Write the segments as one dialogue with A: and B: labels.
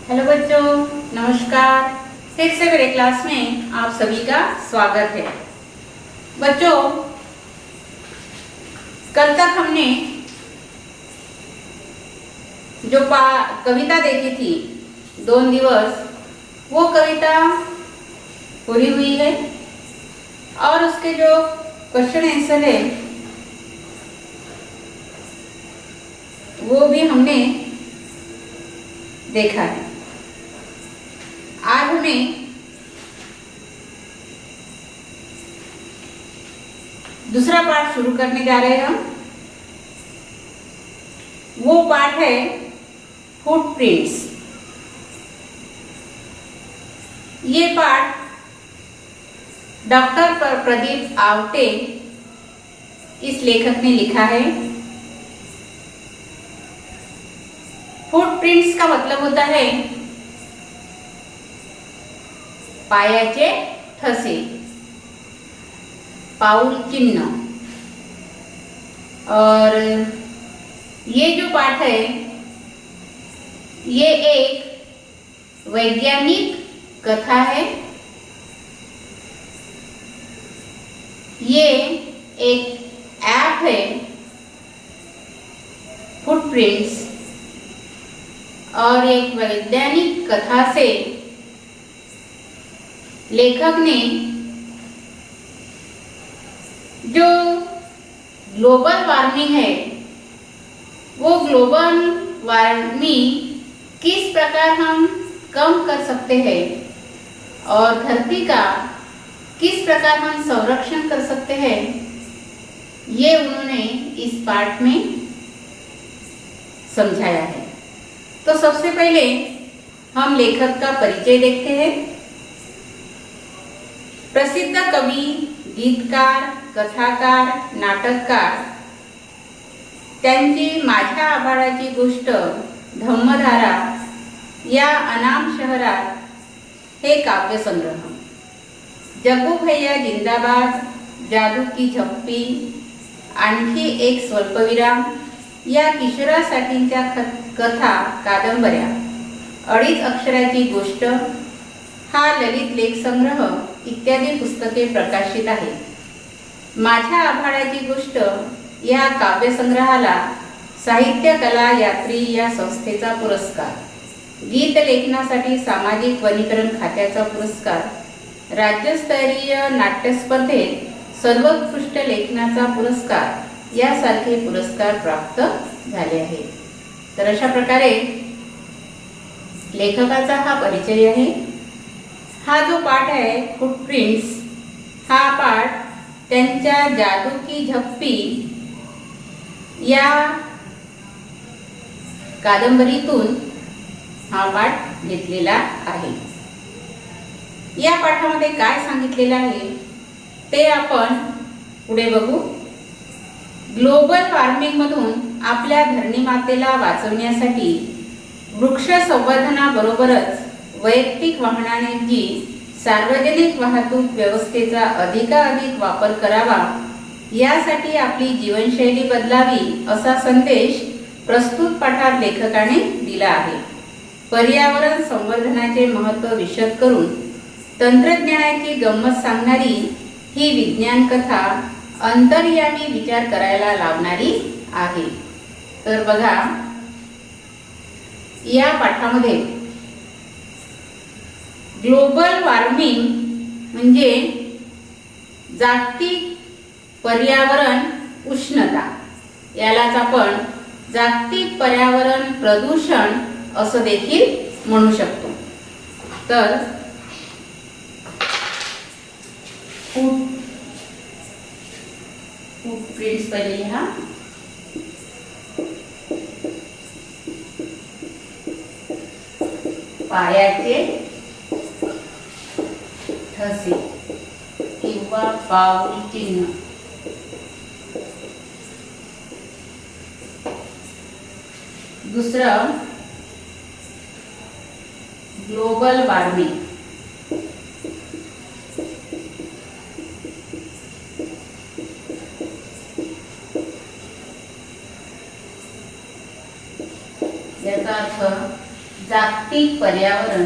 A: Hello बच्चों, नमस्कार। फिर से मेरे क्लास में आप सभी का स्वागत है। बच्चों, कल तक हमने जो कविता देखी थी 2 दिवस, वो कविता पूरी हुई है और उसके जो क्वेश्चन आंसर है वो भी हमने देखा है। आज हमें दूसरा पाठ शुरू करने जा रहे हैं हम। वो पाठ है फुटप्रिंट्स। ये पाठ डॉक्टर प्रदीप आवटे इस लेखक ने लिखा है। फुटप्रिंट्स का मतलब होता है पायाचे ठसे, पाऊल चिन्ह। और ये जो पाठ है ये एक वैज्ञानिक कथा है। ये एक ऐप है फुटप्रिंट्स, और एक वैज्ञानिक कथा से लेखक ने जो ग्लोबल वार्मिंग है वो ग्लोबल वार्मिंग किस प्रकार हम कम कर सकते हैं और धरती का किस प्रकार हम संरक्षण कर सकते हैं, ये उन्होंने इस पाठ में समझाया है। तो सबसे पहले हम लेखक का परिचय देखते हैं। प्रसिद्ध कवि, गीतकार, कथाकार, नाटककार, त्यांची माझ्या आभाळाची गोष्ट, धम्मधारा या अनाम शहरात हे काव्यसंग्रह, जग्गू भैया जिंदाबाद, जादू की झप्पी, आणखी एक स्वल्पविराम या किशोरासाठींच्या कथा, कादंबऱ्या, अडीच अक्षराची गोष्ट, हा ललित लेख संग्रह इत्यादी पुस्तके प्रकाशित आहेत। माझ्या आभाळाची गोष्ट या काव्यसंग्रहाला साहित्य कला यात्री या संस्थेचा पुरस्कार, गीत लेखनासाठी सामाजिक वनीकरण खात्याचा पुरस्कार, राज्यस्तरीय नाट्य स्पर्धेत सर्वोत्कृष्ट लेखनाचा पुरस्कार यासारखे पुरस्कार प्राप्त झाले आहेत। तर अशा प्रकारे लेखकाचा हा परिचय आहे। हा जो पाठ आहे फुटप्रिंट्स, हा पाठ त्यांच्या जादू की झप्पी या कादंबरीतून हा पाठ घेतलेला आहे। या पाठामध्ये काय सांगितलेलं आहे ते आपण पुढे बघू। ग्लोबल वॉर्मिंग मधून आपल्या धरणीमातेला वाचवण्यासाठी वृक्ष संवर्धनाबरोबरच वैयक्तिक वाहनांची सार्वजनिक वाहतूक व्यवस्थेचा अधिकाधिक वापर करावा, यासाठी आपली जीवनशैली बदलावी असा संदेश प्रस्तुत पाठात लेखकाने दिला आहे। पर्यावरण संवर्धनाचे महत्त्व विशद करून तंत्रज्ञानाची गंमत सांगणारी ही विज्ञान कथा अंतर्यामी विचार करायला लावणारी आहे। तर बघा, या पाठामध्ये ग्लोबल वॉर्मिंग म्हणजे जागतिक पर्यावरण उष्णता, यालाच आपण जागतिक पर्यावरण प्रदूषण असं देखील म्हणू शकतो। तर फुटप्रिंट्स पहिले लिहा। पायाचे ठसे किंवा पाऊल चिन्ह। दुसरं ग्लोबल वॉर्मिंग, याचा अर्थ जागतिक पर्यावरण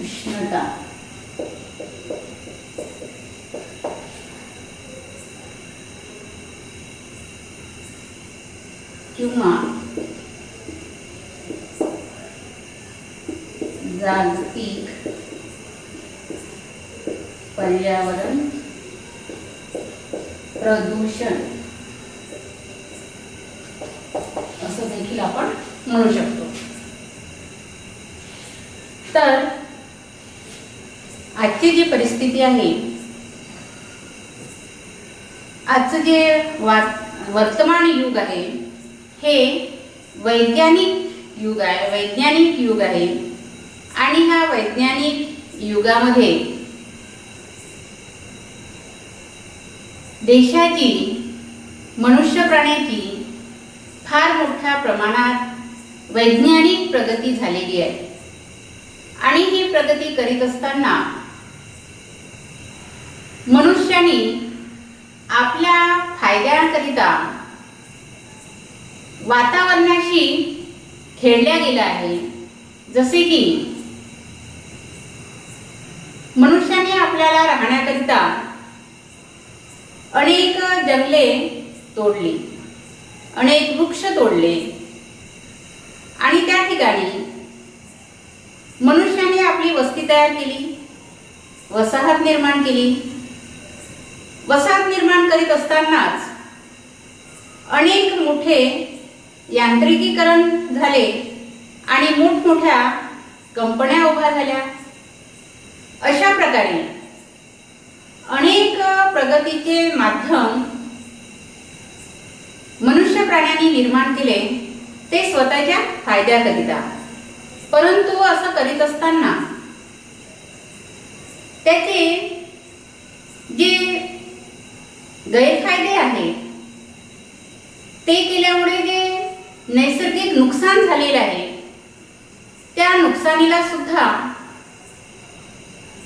A: उष्णता किंवा जागतिक पर्यावरण प्रदूषण असं देखील आपण म्हणू शकतो. तर आजची जी परिस्थिती आहे, आजचं जे वर्तमान युग आहे हे वैज्ञानिक युग आहे आणि ह्या वैज्ञानिक युगामध्ये देशाची, मनुष्य प्राण्याची फार मोठ्या प्रमाणात वैज्ञानिक प्रगती झालेली आहे. आणि ही प्रगती करीत असताना मनुष्याने आपल्या फायद्याकरिता वातावरणाशी खेळल्या गेला आहे. जसे की मनुष्याने आपल्याला राहण्याकरिता अनेक जंगले तोडली, अनेक वृक्ष तोडले आणि त्या ठिकाणी मनुष्याने आपली वस्ती तयार केली, वसाहत निर्माण केली. वसाहत निर्माण करीत असतानाच अनेक मोठे यांत्रिकीकरण झाले आणि मोठमोठ्या कंपन्या उभ्या झाल्या. अशा प्रकारे अनेक प्रगतीचे माध्यम मनुष्य प्राण्यांनी निर्माण केले, ते स्वतःच्या फायद्याकरिता. परंतु असं करीत असताना त्याचे जे गैरफायदे आहेत ते केल्यामुळे जे नैसर्गिक नुकसान झालेले आहे त्या नुकसानीला सुद्धा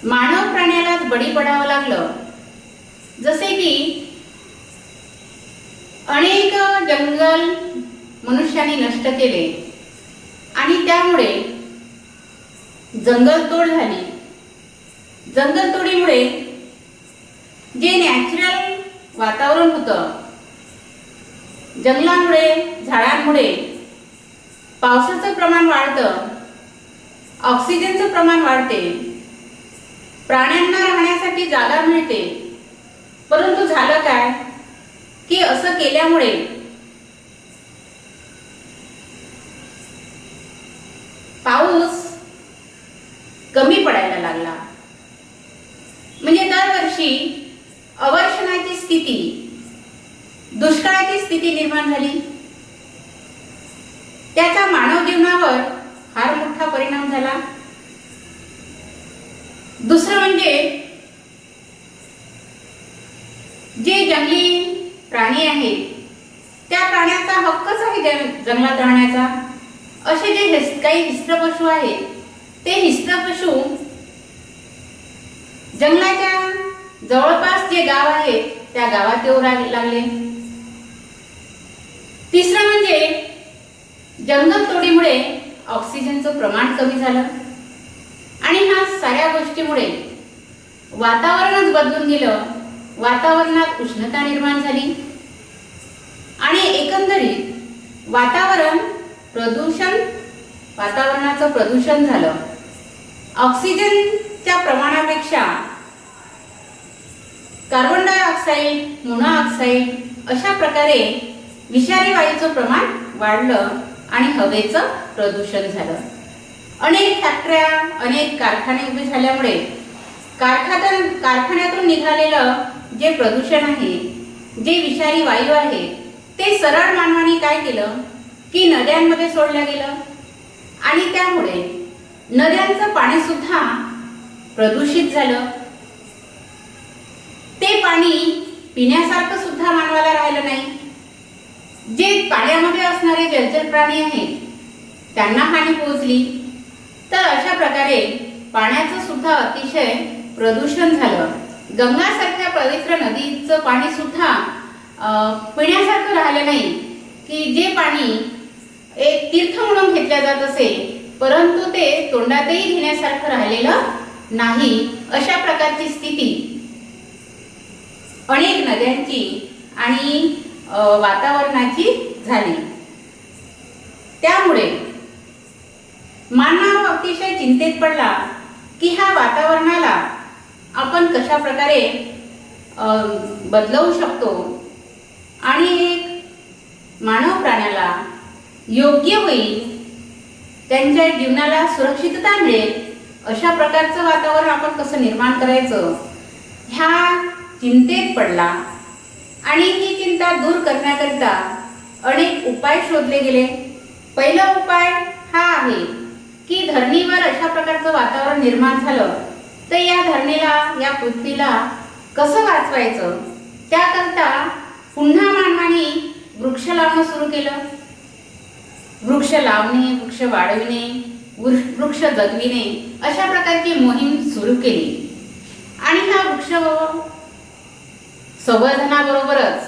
A: मानव प्राण्यालाच बळी पडावं लागलं. जसे की अनेक जंगल मनुष्याने नष्ट केले आणि त्यामुळे जंगलतोड झाली. जंगलतोडीमुळे जे नॅचरल वातावरण होतं, जंगलामुळे, झाडांमुळे पावसाचं प्रमाण वाढतं, ऑक्सिजनचं प्रमाण वाढते, प्राण्यांना राहण्यासाठी जागा मिळते. परंतु झालं काय की असं केल्यामुळे पाऊस कमी पडायला लागला. म्हणजे दरवर्षी अवर्षणाची स्थिती, दुष्काळाची स्थिती निर्माण झाली. त्याचा मानव जीवनावर फार मोठा परिणाम झाला. दुसरं म्हणजे जे जंगली प्राणी आहेत त्या प्राण्याचा हक्कच आहे जंगलात राहण्याचा. असे जे काही हिंस्त्र पशु आहेत ते हिंस्त्र पशु जंगलाच्या जवळपास जे गाव आहे त्या गावात येऊ लागले. तिसरं म्हणजे जंगलतोडीमुळे ऑक्सिजनचं प्रमाण कमी झालं आणि ह्या साऱ्या गोष्टीमुळे वातावरणच बदलून गेलं. वातावरणात उष्णता निर्माण झाली आणि एकंदरीत वातावरणाचं प्रदूषण झालं. ऑक्सिजनच्या प्रमाणापेक्षा कार्बन डायऑक्साईड, मोनॉक्साईड अशा प्रकारे विषारी वायूचं प्रमाण वाढलं आणि हवेचं प्रदूषण झालं. अनेक फॅक्टऱ्या, अनेक कारखाने उभे झाल्यामुळे कारखान्यातून निघालेलं जे प्रदूषण आहे, जे विषारी वायू आहे ते सरळ मानवाने काय केलं की नद्यांमध्ये सोडलं गेलं आणि त्यामुळे नद्यांचं पाणी सुद्धा प्रदूषित झालं. ते पाणी पिण्यासारखं सुद्धा मानवाला राहिलं नाही. जे पाण्यामध्ये असणारे जलचर प्राणी आहेत त्यांना हानी पोहोचली. तर अशा प्रकारे पाण्याचं सुद्धा अतिशय प्रदूषण झालं. गंगासारख्या पवित्र नदीचं पाणी सुद्धा पिण्यासारखं राहिलं नाही, की जे पाणी एक तीर्थ म्हणून घेतल्या जात असे, परंतु ते तोंडातही घेण्यासारखं राहिलेलं नाही, अशा प्रकारची स्थिती अनेक नद्यांची आणि वातावरणाची झाली. त्यामुळे मानव अतिशय चिंतेत पडला की ह्या वातावरणाला आपण कशा प्रकारे बदलवू शकतो आणि एक मानव प्राण्याला योग्य होईल, त्यांच्या जीवनाला सुरक्षितता मिळेल अशा प्रकारचं वातावरण आपण कसं निर्माण करायचं, ह्या चिंतेत पडला. आणि ही चिंता दूर करण्याकरिता अनेक उपाय शोधले गेले. पहिला उपाय हा आहे की धरणीवर अशा प्रकारचं वातावरण निर्माण झालं तर या धरणीला, या पृथ्वीला कसं वाचवायचं, त्याकरता पुन्हा मानवाने वृक्ष लावणं सुरू केलं. वृक्ष लावणे, वृक्ष वाढविणे, वृक्ष जगविणे अशा प्रकारची मोहीम सुरू केली. आणि ह्या वृक्ष संवर्धनाबरोबरच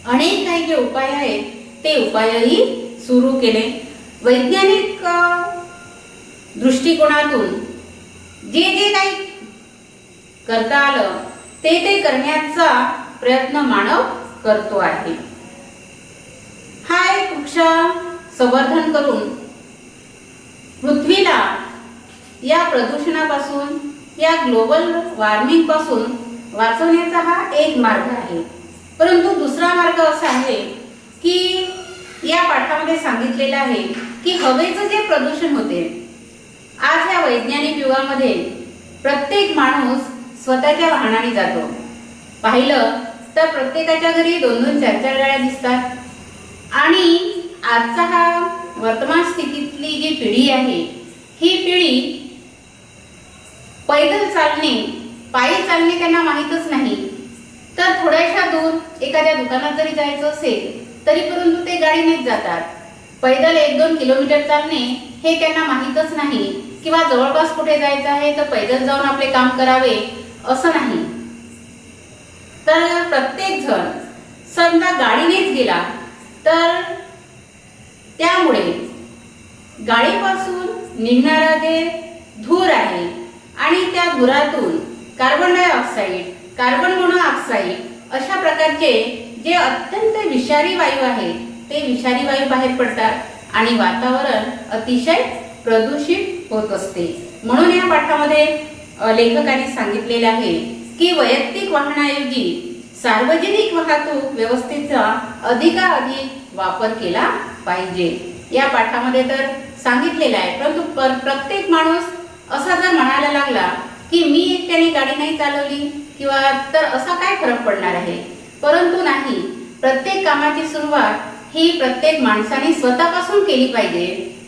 A: अनेक काही जे उपाय आहेत ते उपायही सुरू केले. वैज्ञानिक दृष्टिकोनातून जे जे काही करता आलं ते करण्याचा प्रयत्न मानव करतो आहे. हा एक वृक्ष संवर्धन करून पृथ्वीला या प्रदूषणापासून, या ग्लोबल वॉर्मिंग पासून वाचवण्याचा हा एक मार्ग आहे. परंतु दुसरा मार्ग असा आहे की या पाठामध्ये सांगितलेलं आहे की हवेचं जे प्रदूषण होते, आज या वैज्ञानिक युगामध्ये प्रत्येक माणूस स्वतःच्या वाहनाने जातो. पाहिलं तर प्रत्येकाच्या घरी 2-2, 4-4 गाड्या दिसतात. आणि आजचा हा वर्तमान स्थितीतली जी पिढी आहे, ही पिढी पैदल चालणे, पायी चालणे त्यांना माहीतच नाही. तर थोड्याशा दूर एखाद्या दुकानात जरी जायचं असेल तरी परंतु ते गाडीनेच जातात. पैदल 1-2 किलोमीटर चालणे हे त्यांना माहीतच नाही, किंवा जवळपास कुठे जायचं आहे तर पैदल जाऊन आपले काम करावे असं नाही. तर प्रत्येक जण समजा गाडीनेच गेला तर त्यामुळे गाडीपासून निघणारा जे धूर आहे आणि त्या धुरातून कार्बन डायऑक्साईड, कार्बन मोनोऑक्साईड अशा प्रकारचे जे अत्यंत विषारी वायू आहे ते विषारी वायू बाहेर पडतात आणि वातावरण अतिशय प्रदूषित होत असते. म्हणून या पाठामध्ये लेखकांनी सांगितलेले आहे की वैयक्तिक वाहनाऐवजी सार्वजनिक वाहतूक व्यवस्थेचा अधिकाधिक वापर केला पाहिजे. या पाठामध्ये तर सांगितलेलं आहे. परंतु प्रत्येक माणूस असा जर म्हणायला लागला की मी एकट्याने गाडी नाही चालवली किंवा तर असा काय फरक पडणार आहे, परंतु नाही. प्रत्येक कामाची सुरुवात ही प्रत्येक माणसाने स्वतःपासून केली पाहिजे,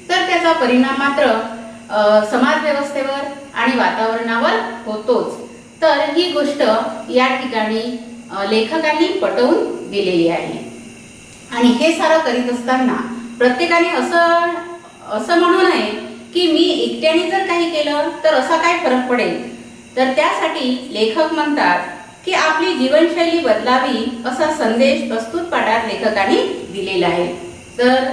A: तर त्याचा परिणाम मात्र समाज व्यवस्थेवर आणि वातावरणावर होतोच. तर ही गोष्ट या ठिकाणी लेखकांनी पटवून दिलेली आहे. आणि हे सारं करीत असताना प्रत्येकाने असं म्हणू नये की मी एकट्याने जर काही केलं तर असा काय फरक पडेल. तर त्यासाठी लेखक म्हणतात की आपली जीवनशैली बदलावी असा संदेश प्रस्तुत पाठात लेखकांनी दिलेला आहे. तर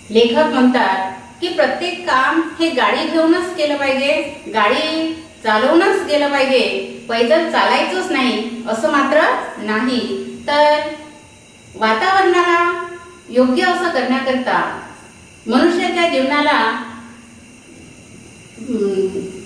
A: लेखक म्हणतात की प्रत्येक काम हे गाडी घेऊनच केलं पाहिजे, गाडी चालवूनच गेलं पाहिजे, पैदल चालायचंच नाही असं मात्र नाही. तर वातावरणाला योग्य असं करण्याकरता, मनुष्याच्या जीवनाला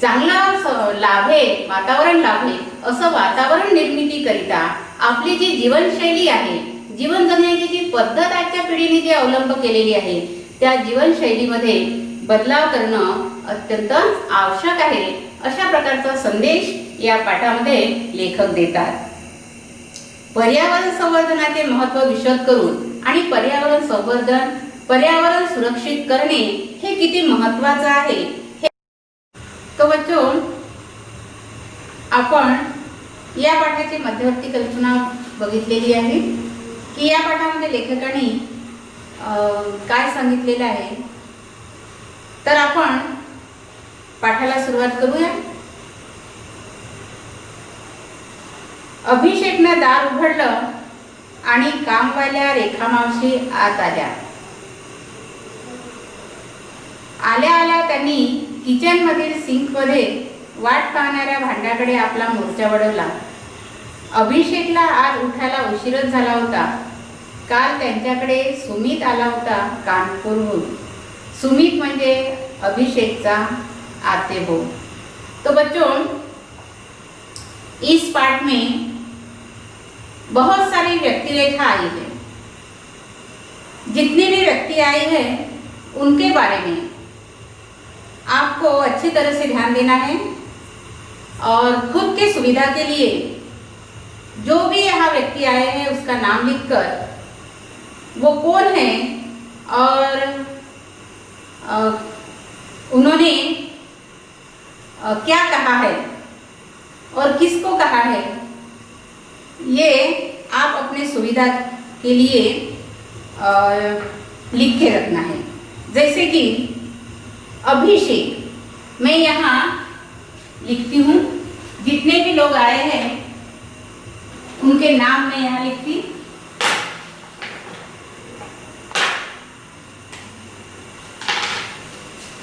A: चांगला लाभे, वातावरण लाभे असं वातावरण निर्मिती करिता आपली जी जीवनशैली आहे, जीवन जगण्याची जी पद्धत आजच्या पिढीने जी अवलंब केलेली आहे त्या जीवनशैलीमध्ये बदलाव करणं अत्यंत आवश्यक आहे. अशा प्रकारचा संदेश या पाठामध्ये लेखक देतात. पर्यावरण संवर्धनाचे महत्त्व विशद करून आणि पर्यावरण संवर्धन, पर्यावरण सुरक्षित करणे हे किती महत्त्वाचं आहे. तो बच्चों, आपण या पाठाची मध्यवर्ती कल्पना बघितलेली आहे की या पाठामध्ये लेखकांनी काय सांगितलेलं आहे. तर आपण पाठाला सुरुवात करूया. अभिषेकनं दार उघडलं आणि कामवाल्या रेखा मावशी आत आल्या. आल्या आल्या त्यांनी किचनमधील सिंकमध्ये वाट पाहणाऱ्या भांड्याकडे आपला मोर्चा वळवला. अभिषेकला आज उठायला उशीरच झाला होता. काल त्यांच्याकडे सुमित आला होता कानपूरहून. सुमित म्हणजे अभिषेकचा आतेभाऊ. तो बच्चों, इस पाठ में बहुत सारी व्यक्तिरेखा आई है. जितनी भी व्यक्ति आई है उनके बारे में आपको अच्छी तरह से ध्यान देना है और खुद की सुविधा के लिए जो भी यहाँ व्यक्ति आए हैं उसका नाम लिखकर वो कौन है और उन्होंने क्या कहा है और किसको कहा है, ये आप अपने सुविधा के लिए लिख के रखना है. जैसे कि अभिषेक, मैं यहाँ लिखती हूँ. जितने भी लोग आए हैं उनके नाम मैं यहाँ लिखती.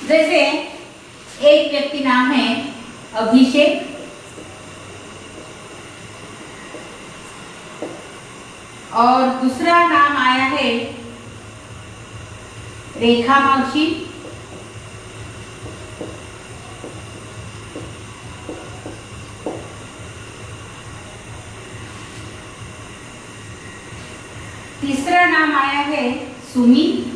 A: जैसे एक व्यक्ति नाम है अभिषेक, और दूसरा नाम आया है रेखा मावशी, तीसरा नाम आया है सुमित,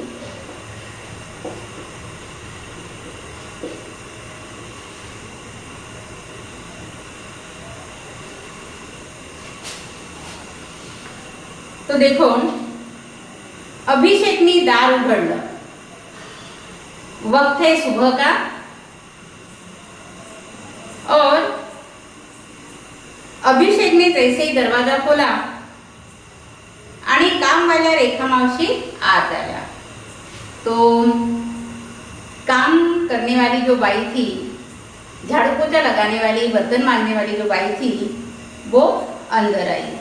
A: तो देखो अभिषेकनी दार उघडलं. वक्त है सुबह का और अभिषेक ने जैसे ही दरवाजा खोला आणि काम वाल्या रेखा मावशी आत आया. तो काम करने वाली जो बाई थी, झाड़ू पोछा लगाने वाली, बर्तन मांजने वाली जो बाई थी, वो अंदर आई.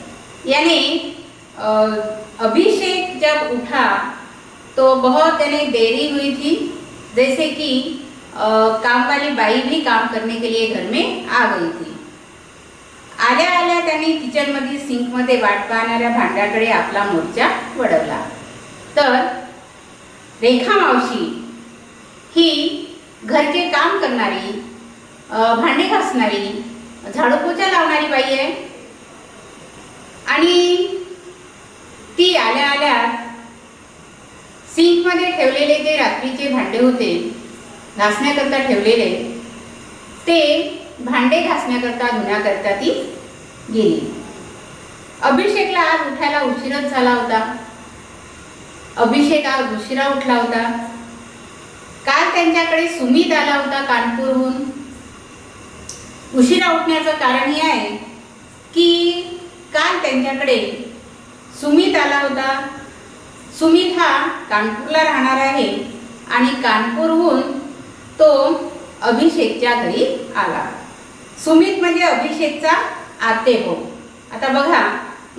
A: यानी अभिषेक जब उठा तो बहुत यानी देरी हुई थी. जैसे कि काम वाली बाई भी काम करने के लिए घर में आ गई थी. आल्या आल्या त्यांनी किचनमधील सिंकमध्ये वाट पाहणाऱ्या भांड्याकडे आपला मोर्चा वळवला. तर रेखा मावशी ही घरचे काम करणारी, भांडी घासणारी, झाडू पोछा लावणारी बाई आहे. आणि ती आल्या आल्या सिंकमध्ये ठेवलेले जे रात्रीचे भांडे होते घासण्याकरता ठेवलेले, ते भांडे घासण्याकरता धुण्याकरता ती गेली. अभिषेकला आज उठायला उशीरच झाला होता. अभिषेक आज उशिरा उठला होता. काल त्यांच्याकडे सुमित आला होता कानपूरहून. उशिरा उठण्याचं कारण हे आहे की काल त्यांच्याकडे सुमित आला होता. सुमित हा कानपूरला राहणार आहे आणि कानपूरहून तो अभिषेकच्या घरी आला. सुमित म्हणजे अभिषेकचा आतेभाऊ. आता बघा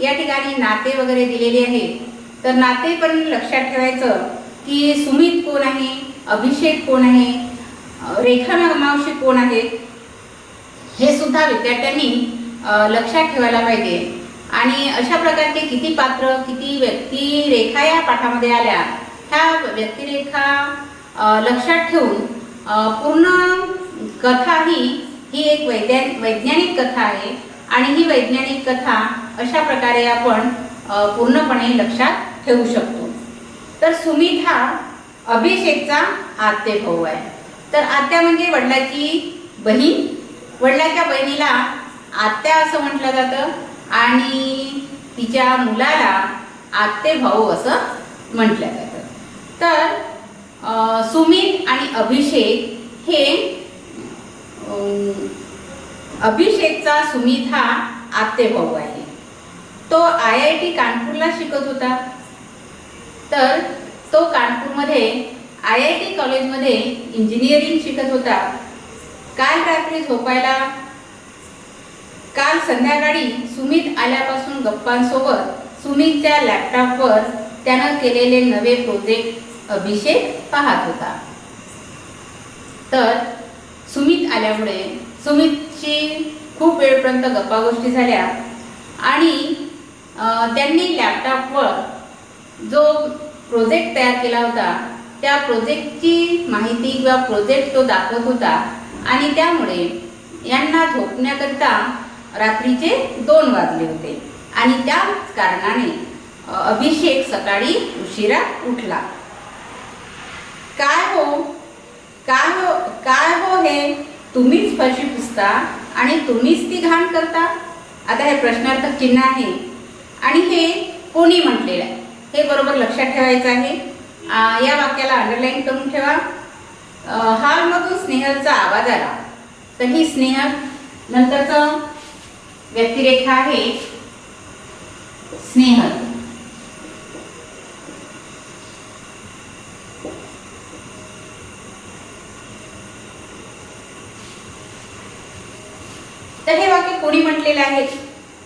A: या ठिकाणी नाते वगैरे दिलेले आहेत, तर नाते पण लक्षात ठेवायचं की सुमित कोण आहे, अभिषेक कोण आहे, रेखा मावशी कोण आहे, हे सुद्धा विद्यार्थ्यांनी लक्षात ठेवायला पाहिजे. आणि अशा प्रकारचे किती पात्र, किती व्यक्तिरेखा या पाठामध्ये आल्या, ह्या व्यक्तिरेखा लक्षात ठेवून पूर्ण कथा ही एक वैज्ञानिक कथा आहे. आणि ही वैज्ञानिक कथा अशा प्रकारे आपण पूर्णपणे लक्षात ठेवू शकतो. तर सुमित हा अभिषेकचा आतेभाऊ आहे. तर आत्या म्हणजे वडिलाची बहीण. वडिलाच्या बहिणीला आत्या असं म्हटलं जातं आणि तिच्या मुलाला आतेभाऊ असं म्हटलं जातं. तर सुमित आणि अभिषेक हे अभिषेकचा सुमित हा आतेभाऊ आहे. तो IIT कानपूरला शिकत होता. तर तो कानपूरमध्ये IIT कॉलेजमध्ये इंजिनिअरिंग शिकत होता. काल रात्री झोपायला काल संध्याकाळी सुमित आल्यापासून गप्पांसोबत सुमितच्या लॅपटॉपवर त्यानं केलेले नवे प्रोजेक्ट अभिषेक पाहत होता. तर सुमित आल्यामुळे सुमितची खूप वेळपर्यंत गप्पा गोष्टी झाल्या आणि त्यांनी लॅपटॉपवर जो प्रोजेक्ट तयार केला होता त्या प्रोजेक्टची माहिती किंवा प्रोजेक्ट तो दाखवत होता आणि त्यामुळे यांना झोपण्याकरिता रात्रीचे 2 वाजले होते आणि त्याच कारणाने अभिषेक सकाळी उशिरा उठला. काय हो काय हो हे तुम्हीच फरशी पुसता आणि तुम्हीच ती घाण करता. आता हे प्रश्नार्थक चिन्ह आहे आणि हे कोणी म्हटलेलं आहे हे बरोबर लक्षात ठेवायचं आहे. या वाक्याला अंडरलाईन करून ठेवा. हॉलमधून स्नेहलचा आवाज आला. तर ही स्नेहल नंतरचं व्यक्तिरेखा आहे स्नेहल. तर हे वाक्य कोणी म्हटलेले आहे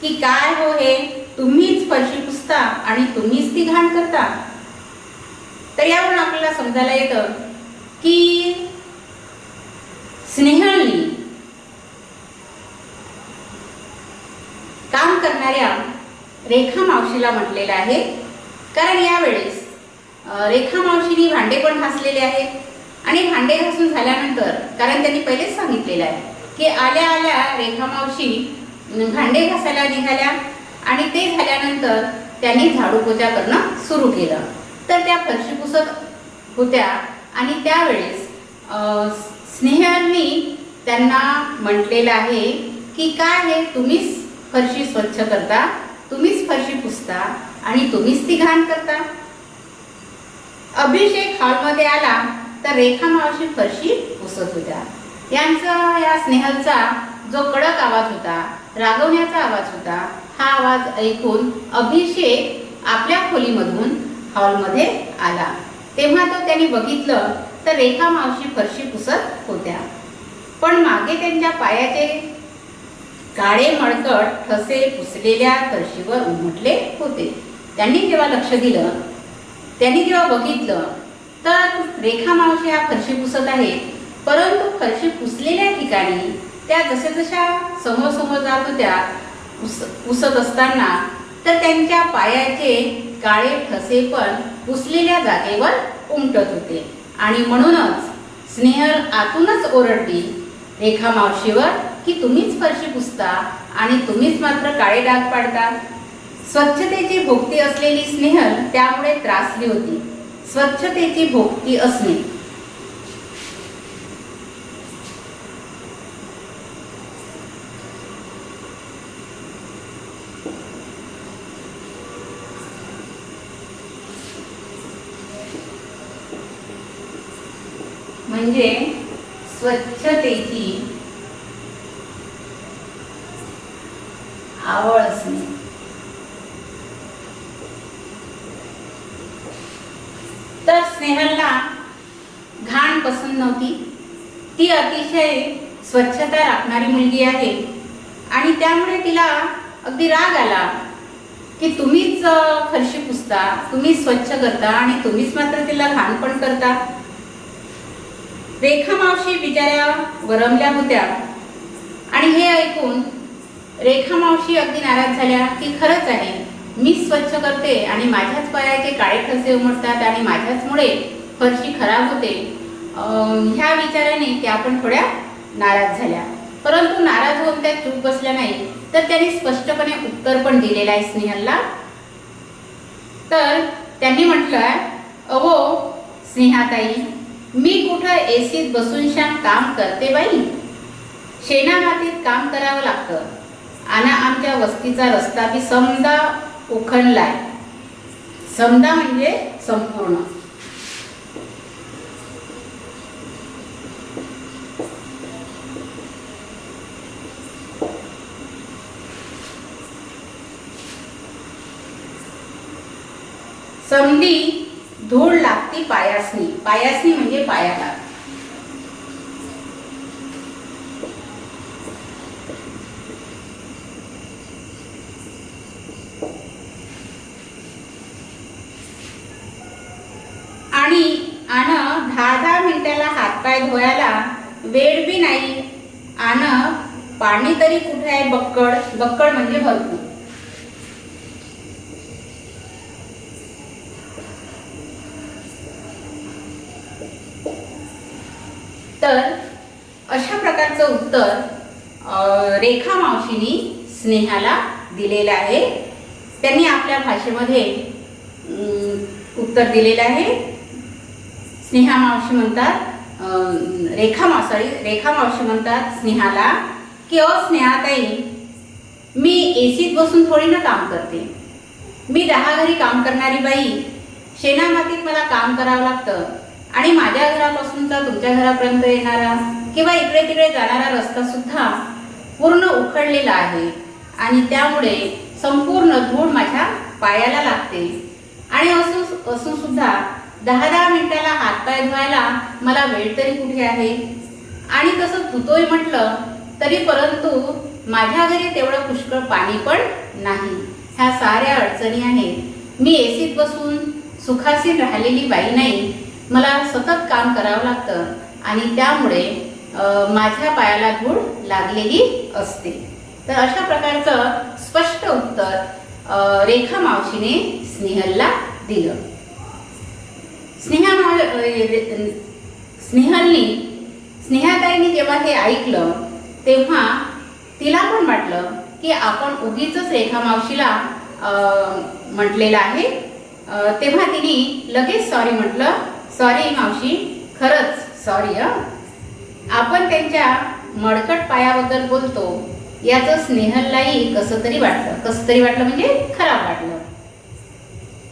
A: की काय हो हे तुम्हीच फरशी पुसता आणि तुम्हीच ती घाण करता. तर यावरून आपल्याला समजायला येतं की स्नेहलनी काम करणाऱ्या रेखा मावशीला म्हटलेलं आहे. कारण यावेळेस रेखा मावशीनी भांडे पण घासलेले आहेत आणि भांडे घासून झाल्यानंतर कारण त्यांनी पहिलेच सांगितलेलं आहे की आल्या आल्या रेखा मावशी भांडे घासायला निघाल्या आणि ते झाल्यानंतर त्यांनी झाडू पोछा करणं सुरू केलं. तर त्या फरशी पुसत होत्या आणि त्यावेळेस स्नेहलनी त्यांना म्हटलेलं आहे की काय हे तुम्हीच फरशी स्वच्छ करता, तुम्हीच फरशी पुसता आणि तुम्हीच ती घाण करता. अभिषेक हॉलमध्ये आला तर रेखा मावशी फरशी पुसत होत्या. या स्नेहलचा जो कडक आवाज होता, रागवण्याचा आवाज होता, हा आवाज ऐकून अभिषेक आपल्या खोलीमधून हॉलमध्ये आला. तेव्हा तो त्यांनी बघितलं तर रेखा मावशी फरशी पुसत होत्या पण मागे त्यांच्या पायाचे काळे मळकट ठसे पुसलेल्या फरशीवर उमटले होते. त्यांनी जेव्हा लक्ष दिलं, त्यांनी जेव्हा बघितलं तर रेखा मावशी हा फरशी पुसत आहे परंतु फरशी पुसलेल्या ठिकाणी त्या जशा समोर समोर जात होत्या पुसत असताना तर त्यांच्या पायाचे काळे ठसे पण पुसलेल्या जागेवर उमटत होते आणि म्हणूनच स्नेहल आतूनच ओरडली रेखा मावशीवर की तुम्हीच फरशी पुसता आणि तुम्हीच मात्र काळे डाग पाडता. स्वच्छतेची भोक्ती असलेली स्नेहल त्यामुळे त्रासली होती. स्वच्छतेची भोक्ती असणे म्हणजे स्वच्छतेची आवड असणे. तर स्नेहलला घाण पसंत नव्हती. ती अतिशय स्वच्छता राखणारी मुलगी आहे आणि त्यामुळे तिला अगदी राग आला की तुम्हीच फरशी पुसता, तुम्हीच स्वच्छ करता आणि तुम्हीच मात्र तिला घाण पण करता. रेखा मावशी बिचाऱ्या वरमल्या होत्या आणि हे ऐकून रेखा मावशी अगदी नाराज झाल्या की खरंच आहे मी स्वच्छ करते आणि माझ्याच पायाचे काळे ठसे उमटतात आणि माझ्याचमुळे फरशी खराब होते. ह्या विचाराने त्या पण थोड्या नाराज झाल्या. परंतु नाराज होऊन त्या चूप बसल्या नाही तर त्यांनी स्पष्टपणे उत्तर पण दिलेलं आहे स्नेहलला. तर त्यांनी म्हटलं अहो स्नेहाताई मी कुठं एसीत बसून शान काम करते बाई. शेणामातीत काम करावं लागतं आणि आमच्या वस्तीचा रस्ता बी समदा उखणलाय. समदा म्हणजे संपूर्ण. समधी धूळ लागती पायासनी. पायासनी म्हणजे पायाला. 10-10 मिनिटाला हातपाय धुवायला वेळ बी नाही आणि पाणी तरी कुठे आहे बक्कळ. बक्कळ म्हणजे भरपूर. तर अशा प्रकारचं उत्तर रेखा मावशीनी स्नेहाला दिलेलं आहे. त्यांनी आपल्या भाषेमध्ये उत्तर दिलेलं आहे. स्नेहा मावशी म्हणतात रेखा मावशी म्हणतात स्नेहाला की स्नेहाताई, मी एसीत बसून थोडी ना काम करते. मी 10 घरी काम करणारी बाई. शेणामातीत मला काम करावं लागतं आणि माझ्या घरापासूनचा तुमच्या घरापर्यंत येणारा किंवा इकडे तिकडे जाणारा रस्ता सुद्धा पूर्ण उखडलेला आहे आणि त्यामुळे संपूर्ण धूळ माझ्या पायाला लागते. आणि असून सुद्धा 10-10 मिनिटाला हातपाय धुवायला मला वेळ तरी कुठे आहे. आणि तसं धुतोय म्हटलं तरी परंतु माझ्या घरी तेवढं पुष्कळ पाणी पण नाही. ह्या साऱ्या अडचणी आहेत. मी एसीत बसून सुखासीन राहिलेली बाई नाही. मला सतत काम करावं लागतं आणि त्यामुळे माझ्या पायाला धूळ लागलेली असते. तर अशा प्रकारचं स्पष्ट उत्तर रेखा मावशीने स्नेहलला दिलं. स्नेहाताईंनी जेव्हा हे ऐकलं तेव्हा तिला पण वाटलं की आपण उगीच रेखा मावशीला म्हटलेलं आहे. तेव्हा तिने लगेच सॉरी म्हटलं. सॉरी मावशी, खरंच सॉरी. आपण त्यांच्या मडकट पायाबद्दल बोलतो याचं स्नेहललाही कसं तरी वाटलं म्हणजे खराब वाटलं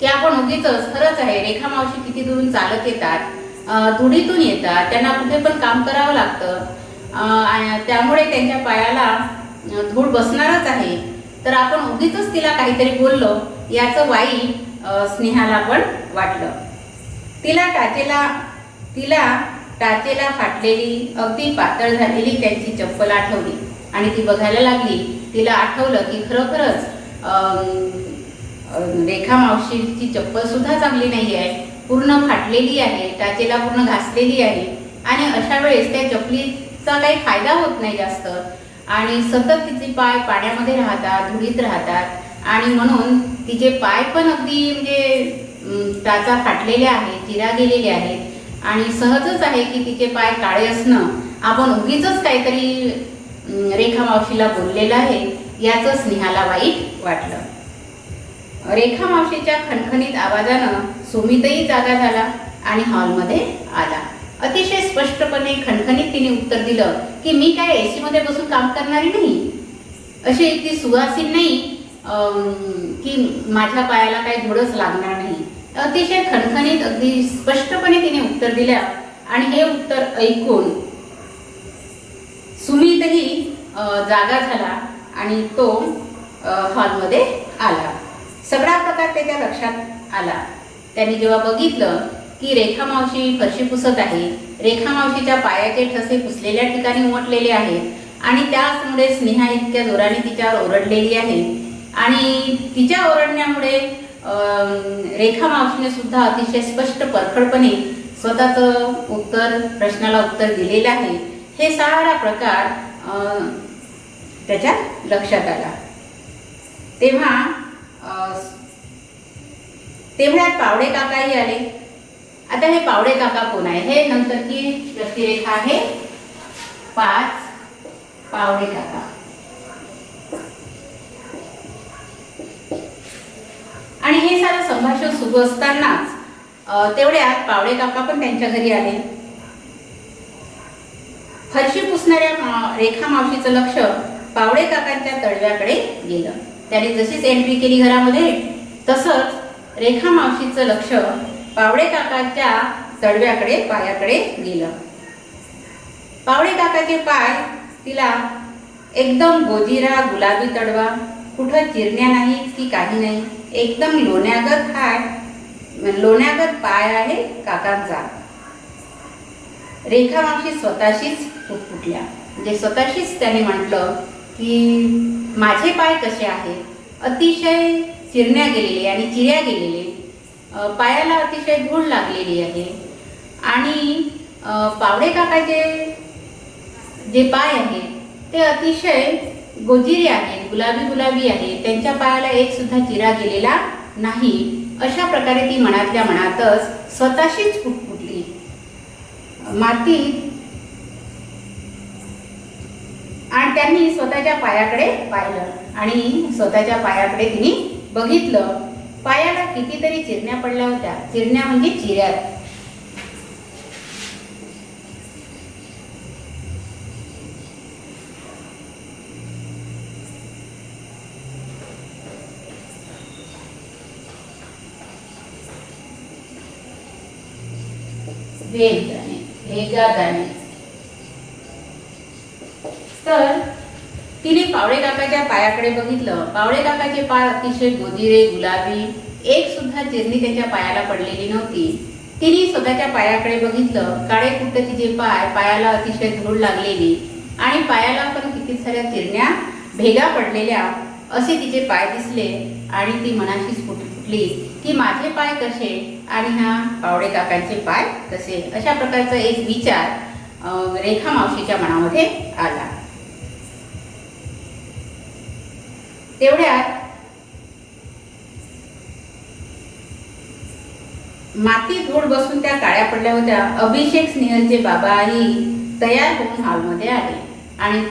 A: की आपण उगीच. खरंच आहे, रेखा मावशी किती दुरून चालत येतात, धुळीतून येतात, त्यांना कुठे पण काम करावं लागतं, त्यामुळे त्यांच्या पायाला धूळ बसणारच आहे. तर आपण उगीच तिला काहीतरी बोललो याचं वाईट स्नेहाला पण वाटलं. तिला टाचेला फाटलेली अगदी पातळ झालेली त्यांची चप्पल आठवली आणि ती बघायला लागली. तिला आठवलं की खरोखरच रेखा मावशीची चप्पल सुद्धा चांगली नाही आहे, पूर्ण फाटलेली आहे, टाचेला पूर्ण घासलेली आहे. आणि अशा वेळेस त्या चपलीचा काही फायदा होत नाही जास्त आणि सतत तिचे पाय पाण्यामध्ये राहतात, धुळीत राहतात आणि म्हणून तिचे पाय पण अगदी म्हणजे टाचा फाटलेल्या आहेत, चिरा गेलेल्या आहेत आणि सहजच आहे की तिचे पाय काळे असणं. आपण उगीच काहीतरी रेखा मावशीला बोललेलं आहे याचं स्नेहाला वाईट वाटलं. रेखा मावशीच्या खणखणीत आवाजानं सुमितही जागा झाला आणि हॉलमध्ये आला. अतिशय स्पष्टपणे खणखणीत तिने उत्तर दिलं की मी काय एसी मध्ये बसून काम करणारी नाही, अशी ती सुवासीन नाही की माझ्या पायाला काही धूळच लागणार नाही. अतिशय खणखणीत अगदी स्पष्टपणे तिने उत्तर दिलं आणि हे उत्तर ऐकून सुमितही जागा झाला आणि तो हॉलमध्ये आला. सगळा प्रकार त्याच्या लक्षात आला. त्याने जेव्हा बघितलं की रेखा मावशी फरशी पुसत आहे, रेखा मावशीच्या पायाचे ठसे पुसलेल्या ठिकाणी उमटलेले आहेत आणि त्याचमुळे स्नेहा इतक्या जोराने तिच्यावर ओरडलेली आहे आणि तिच्या ओरडण्यामुळे रेखा मावशीने सुद्धा अतिशय स्पष्ट परखडपणे स्वतःचं प्रश्नाला उत्तर दिलेलं आहे. हे सारा प्रकार त्याच्या लक्षात आला. तेवढ्यात पावडे काकाही आले. आता हे पावडे काका कोण आहे हे नंतरची व्यक्तिरेखा आहे. 5 पावडे काका. आणि हे सारं संभाषण सुरू असतानाच तेवढ्यात पावडे काका पण त्यांच्या घरी आले. फरशी पुसणाऱ्या रेखा मावशीचं लक्ष पावडे काकांच्या तळव्याकडे गेलं. त्याने जशीच एंट्री केली घरामध्ये तसंच रेखा मावशीचं लक्ष पावडे काकाच्या तळव्याकडे पायाकडे गेलं. पावडे काकाचे पाय तिला एकदम गोजिरा गुलाबी तडवा, कुठं चिरण्या नाही की काही नाही, एकदम लोण्यागत पाय आहे काकांचा. रेखा मावशी स्वतःशीच फुटफुटल्या. म्हणजे स्वतःशीच त्याने म्हटलं की माझे पाय कसे आहेत, अतिशय चिरण्या गेलेले आणि चिऱ्या गेलेले, पायाला अतिशय धूळ लागलेली आहे आणि पावडे काकाचे जे पाय आहेत ते अतिशय गोजिरे आहेत, गुलाबी गुलाबी आहे, त्यांच्या पायाला एक सुद्धा चिरा गेलेला नाही. अशा प्रकारे ती मनातल्या मनातच स्वतःशीच पुटपुटली. मातीत आणि त्यांनी स्वतःच्या पायाकडे पाहिलं आणि स्वतःच्या पायाकडे तिने बघितलं. पायाला कितीतरी चिरण्या पडल्या होत्या. चिरण्या म्हणजे चिऱ्यात. वेगाने तर तिने पावळे काकाच्या पायाकडे बघितलं. पावळे काकाचे पाय अतिशय गोजिरे गुलाबी, एक सुद्धा चिरणी त्याच्या पायाला पडलेली नव्हती. तिने स्वतःच्या पायाकडे बघितलं. काळे कुट्ट तिचे पाय, पायाला अतिशय धूळ लागलेली आणि पायाला पण किती साऱ्या चिरण्या भेगा पडलेल्या असे तिचे पाय दिसले आणि ती मनाशीच फुटली की माझे पाय कसे आणि ह्या पावळे काकांचे पाय कसे. अशा प्रकारचा एक विचार रेखा मावशीच्या मनामध्ये आला. तेवढ्यात माती धूळ बसून त्या काळ्या पडल्या होत्या. अभिषेक स्नेहलचे बाबाही तयार होऊन हॉलमध्ये आले आणि